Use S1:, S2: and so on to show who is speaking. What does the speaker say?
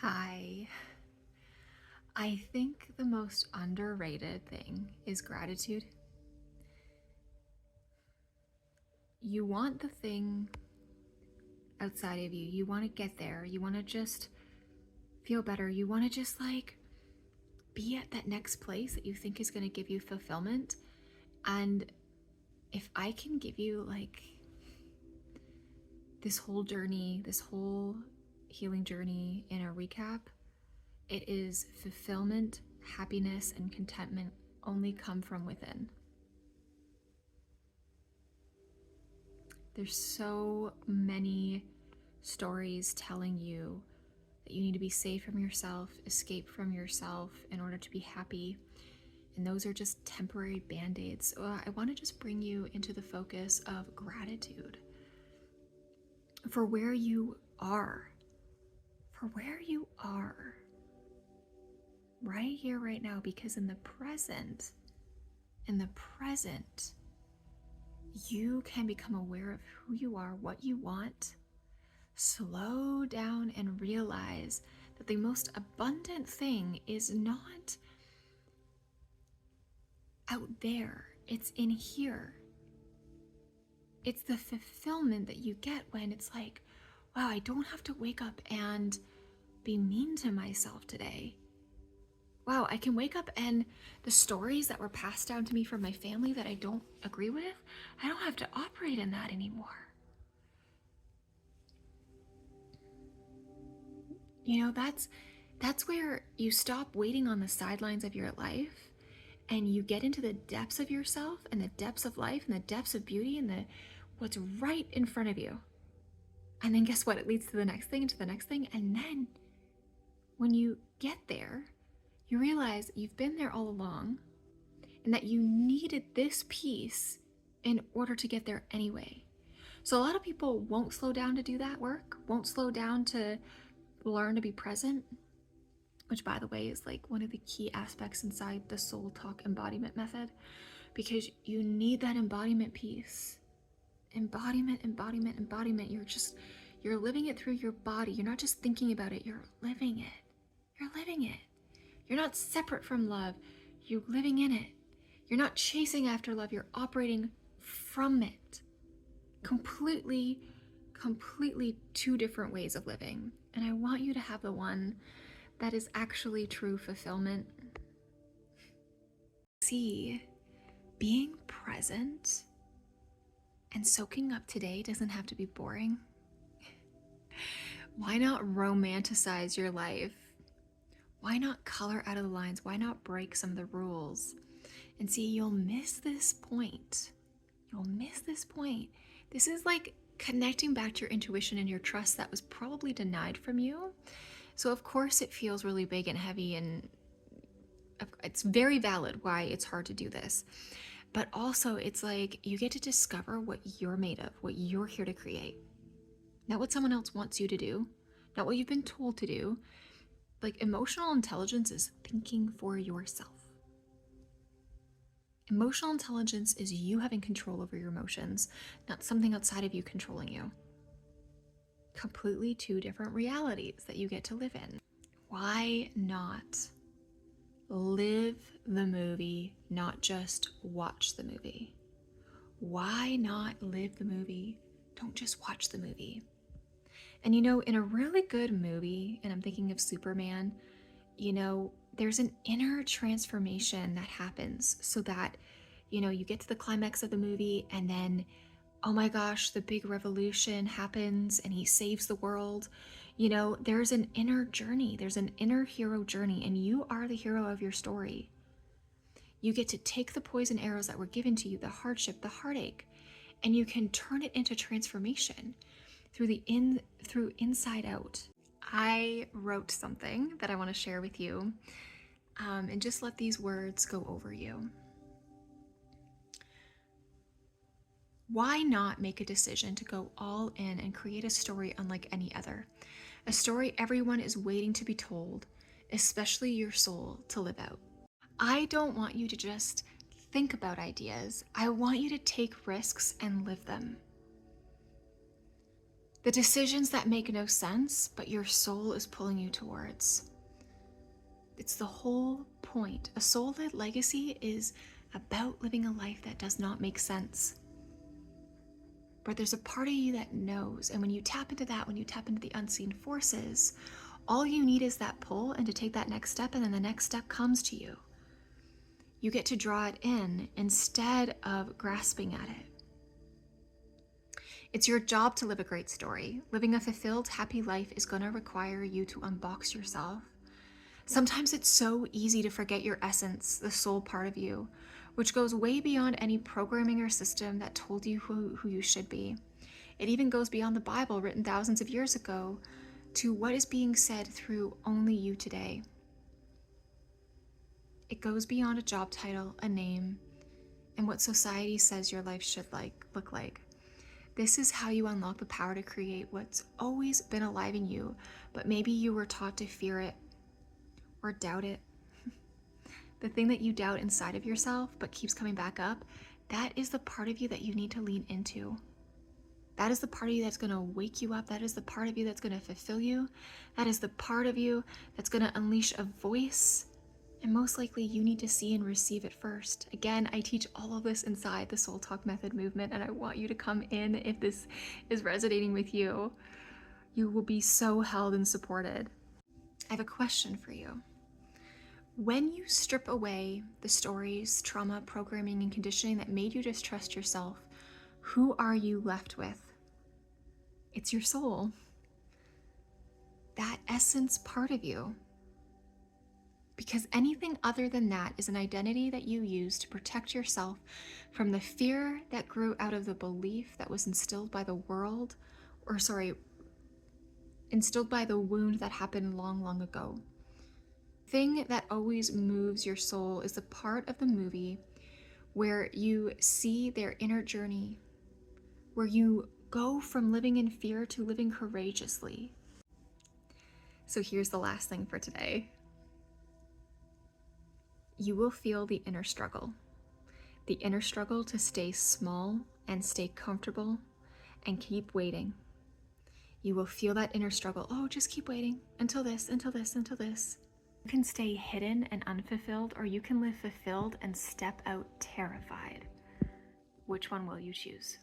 S1: Hi. I think the most underrated thing is gratitude. You want the thing outside of you. You want to get there. You want to just feel better. You want to just be at that next place that you think is going to give you fulfillment. And if I can give you this whole journey, this whole healing journey in a recap, it is fulfillment, happiness, and contentment only come from within. There's so many stories telling you that you need to be safe from yourself, escape from yourself in order to be happy. And those are just temporary band-aids. So I want to just bring you into the focus of gratitude for where you are, right here, right now, because in the present, you can become aware of who you are, what you want. Slow down and realize that the most abundant thing is not out there, it's in here. It's the fulfillment that you get when it's like, wow, I don't have to wake up and be mean to myself today. Wow, I can wake up and the stories that were passed down to me from my family that I don't agree with, I don't have to operate in that anymore. You know, that's where you stop waiting on the sidelines of your life and you get into the depths of yourself and the depths of life and the depths of beauty and what's right in front of you. And then guess what? It leads to the next thing, to the next thing. And then when you get there, you realize you've been there all along and that you needed this piece in order to get there anyway. So a lot of people won't slow down to do that work, won't slow down to learn to be present, which by the way is one of the key aspects inside the soul talk embodiment method, because you need that embodiment piece. Embodiment. You're living it through your body. You're not just thinking about it, you're living it. You're not separate from love, you're living in it. You're not chasing after love, you're operating from it. Completely two different ways of living. And I want you to have the one that is actually true fulfillment. See, being present and soaking up today doesn't have to be boring. Why not romanticize your life? Why not color out of the lines? Why not break some of the rules? And see, you'll miss this point. This is like connecting back to your intuition and your trust that was probably denied from you. So of course it feels really big and heavy, and it's very valid why it's hard to do this. But also it's like you get to discover what you're made of, what you're here to create. Not what someone else wants you to do, not what you've been told to do. Emotional intelligence is thinking for yourself. Emotional intelligence is you having control over your emotions, not something outside of you controlling you. Completely two different realities that you get to live in. Why not live the movie, not just watch the movie? Why not live the movie? Don't just watch the movie. And in a really good movie, and I'm thinking of Superman, there's an inner transformation that happens so that, you get to the climax of the movie and then, oh my gosh, the big revolution happens and he saves the world. There's an inner journey, there's an inner hero journey, and you are the hero of your story. You get to take the poison arrows that were given to you, the hardship, the heartache, and you can turn it into transformation through inside out. I wrote something that I want to share with you, and just let these words go over you. Why not make a decision to go all in and create a story unlike any other? A story everyone is waiting to be told, especially your soul to live out. I don't want you to just think about ideas. I want you to take risks and live them. The decisions that make no sense, but your soul is pulling you towards. It's the whole point. A soul-led legacy is about living a life that does not make sense. But there's a part of you that knows. And when you tap into that, when you tap into the unseen forces, all you need is that pull and to take that next step, and then the next step comes to you. You get to draw it in instead of grasping at it. It's your job to live a great story. Living a fulfilled, happy life is going to require you to unbox yourself. Sometimes it's so easy to forget your essence, the soul part of you, which goes way beyond any programming or system that told you who you should be. It even goes beyond the Bible, written thousands of years ago, to what is being said through only you today. It goes beyond a job title, a name, and what society says your life should look like. This is how you unlock the power to create what's always been alive in you, but maybe you were taught to fear it or doubt it. The thing that you doubt inside of yourself but keeps coming back up, that is the part of you that you need to lean into. That is the part of you that's going to wake you up. That is the part of you that's going to fulfill you. That is the part of you that's going to unleash a voice. And most likely you need to see and receive it first. Again, I teach all of this inside the Soul Talk Method movement, and I want you to come in if this is resonating with you. You will be so held and supported. I have a question for you. When you strip away the stories, trauma, programming, and conditioning that made you distrust yourself, who are you left with? It's your soul. That essence part of you. Because anything other than that is an identity that you use to protect yourself from the fear that grew out of the belief that was instilled by the world, instilled by the wound that happened long, long ago. The thing that always moves your soul is the part of the movie where you see their inner journey, where you go from living in fear to living courageously. So here's the last thing for today. You will feel the inner struggle to stay small and stay comfortable and keep waiting. You will feel that inner struggle. Oh, just keep waiting until this, until this, until this. You can stay hidden and unfulfilled, or you can live fulfilled and step out terrified. Which one will you choose?